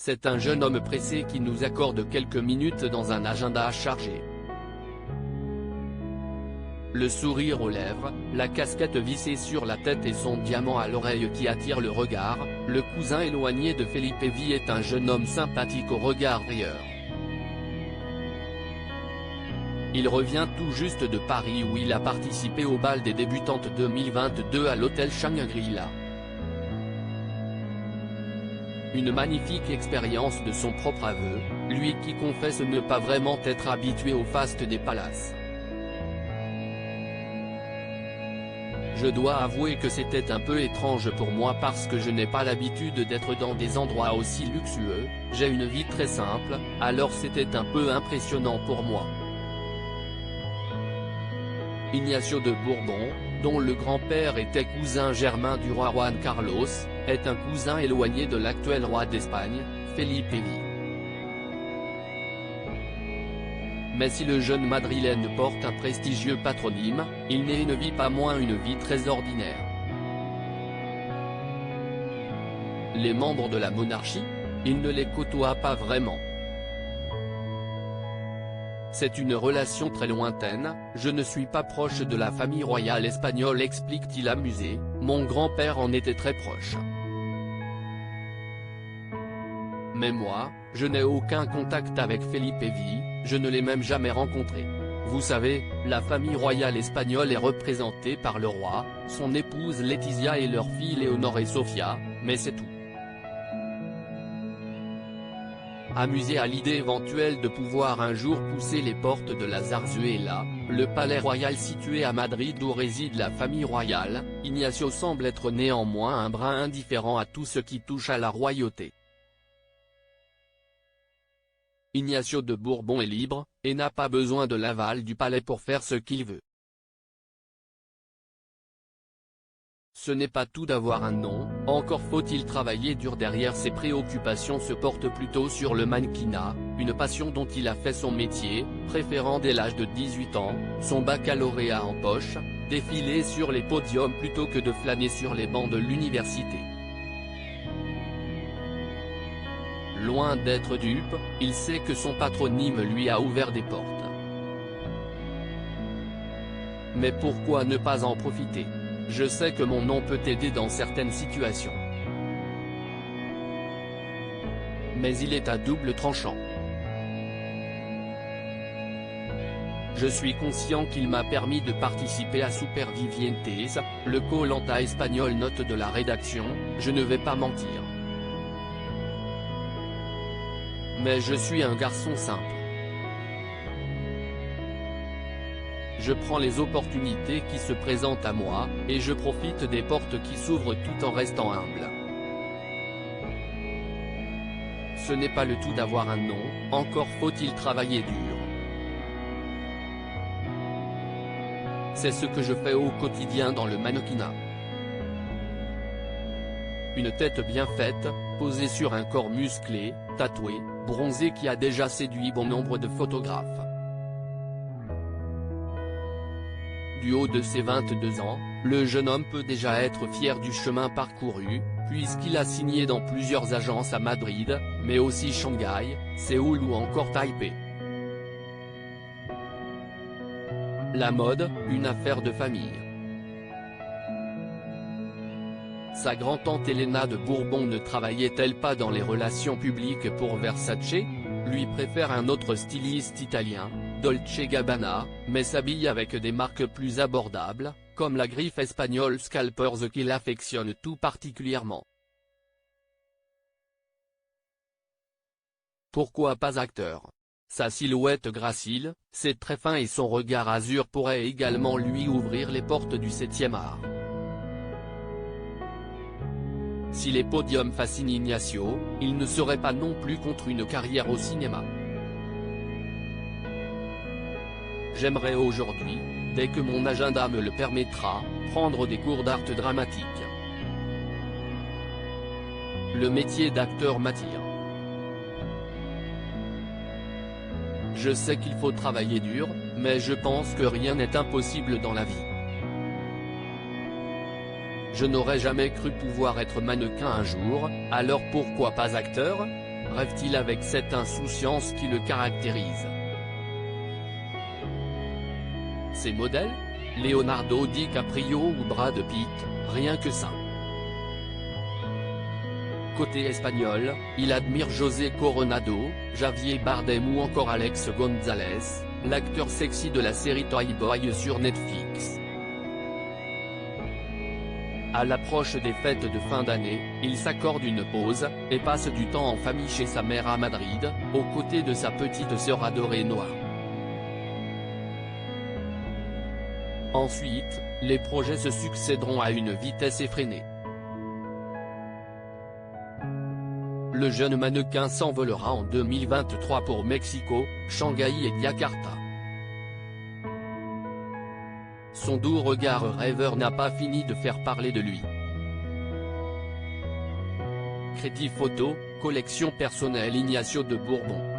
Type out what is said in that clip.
C'est un jeune homme pressé qui nous accorde quelques minutes dans un agenda chargé. Le sourire aux lèvres, la casquette vissée sur la tête et son diamant à l'oreille qui attire le regard, le cousin éloigné de Felipe Vi est un jeune homme sympathique au regard rieur. Il revient tout juste de Paris où il a participé au bal des débutantes 2022 à l'hôtel Shangri-La. Une magnifique expérience de son propre aveu, lui qui confesse ne pas vraiment être habitué au faste des palaces. Je dois avouer que c'était un peu étrange pour moi parce que je n'ai pas l'habitude d'être dans des endroits aussi luxueux, j'ai une vie très simple, alors c'était un peu impressionnant pour moi. Ignacio de Bourbon, dont le grand-père était cousin germain du roi Juan Carlos, est un cousin éloigné de l'actuel roi d'Espagne, Felipe Vi. Mais si le jeune madrilène porte un prestigieux patronyme, il ne vit pas moins une vie très ordinaire. Les membres de la monarchie, il ne les côtoie pas vraiment. C'est une relation très lointaine, je ne suis pas proche de la famille royale espagnole, explique-t-il amusé, mon grand-père en était très proche. Mais moi, je n'ai aucun contact avec Felipe Vi, je ne l'ai même jamais rencontré. Vous savez, la famille royale espagnole est représentée par le roi, son épouse Letizia et leurs filles Léonore et Sofia, mais c'est tout. Amusé à l'idée éventuelle de pouvoir un jour pousser les portes de la Zarzuela, le palais royal situé à Madrid où réside la famille royale, Ignacio semble être néanmoins un brin indifférent à tout ce qui touche à la royauté. Ignacio de Bourbon est libre, et n'a pas besoin de l'aval du palais pour faire ce qu'il veut. Ce n'est pas tout d'avoir un nom, encore faut-il travailler dur derrière. Ses préoccupations se portent plutôt sur le mannequinat, une passion dont il a fait son métier, préférant dès l'âge de 18 ans, son baccalauréat en poche, défiler sur les podiums plutôt que de flâner sur les bancs de l'université. Loin d'être dupe, il sait que son patronyme lui a ouvert des portes. Mais pourquoi ne pas en profiter ? Je sais que mon nom peut aider dans certaines situations. Mais il est à double tranchant. Je suis conscient qu'il m'a permis de participer à Supervivientes, le Koh-Lanta espagnol. Note de la rédaction, je ne vais pas mentir. Mais je suis un garçon simple. Je prends les opportunités qui se présentent à moi, et je profite des portes qui s'ouvrent tout en restant humble. Ce n'est pas le tout d'avoir un nom, encore faut-il travailler dur. C'est ce que je fais au quotidien dans le mannequinat. Une tête bien faite, posée sur un corps musclé, tatoué, bronzé qui a déjà séduit bon nombre de photographes. Du haut de ses 22 ans, le jeune homme peut déjà être fier du chemin parcouru, puisqu'il a signé dans plusieurs agences à Madrid, mais aussi Shanghai, Séoul ou encore Taipei. La mode, une affaire de famille. Sa grand-tante Elena de Bourbon ne travaillait-elle pas dans les relations publiques pour Versace ? Lui préfère un autre styliste italien, Dolce & Gabbana, mais s'habille avec des marques plus abordables, comme la griffe espagnole Scalpers qu'il affectionne tout particulièrement. Pourquoi pas acteur ? Sa silhouette gracile, ses traits fins et son regard azur pourraient également lui ouvrir les portes du 7e art. Si les podiums fascinent Ignacio, il ne serait pas non plus contre une carrière au cinéma. J'aimerais aujourd'hui, dès que mon agenda me le permettra, prendre des cours d'art dramatique. Le métier d'acteur m'attire. Je sais qu'il faut travailler dur, mais je pense que rien n'est impossible dans la vie. Je n'aurais jamais cru pouvoir être mannequin un jour, alors pourquoi pas acteur ? Rêve-t-il avec cette insouciance qui le caractérise? Ses modèles? Leonardo DiCaprio ou Brad Pitt, rien que ça. Côté espagnol, il admire José Coronado, Javier Bardem ou encore Alex González, l'acteur sexy de la série Toy Boy sur Netflix. À l'approche des fêtes de fin d'année, il s'accorde une pause, et passe du temps en famille chez sa mère à Madrid, aux côtés de sa petite sœur adorée Noah. Ensuite, les projets se succéderont à une vitesse effrénée. Le jeune mannequin s'envolera en 2023 pour Mexico, Shanghai et Jakarta. Son doux regard rêveur n'a pas fini de faire parler de lui. Crédit photo, collection personnelle Ignacio de Bourbon.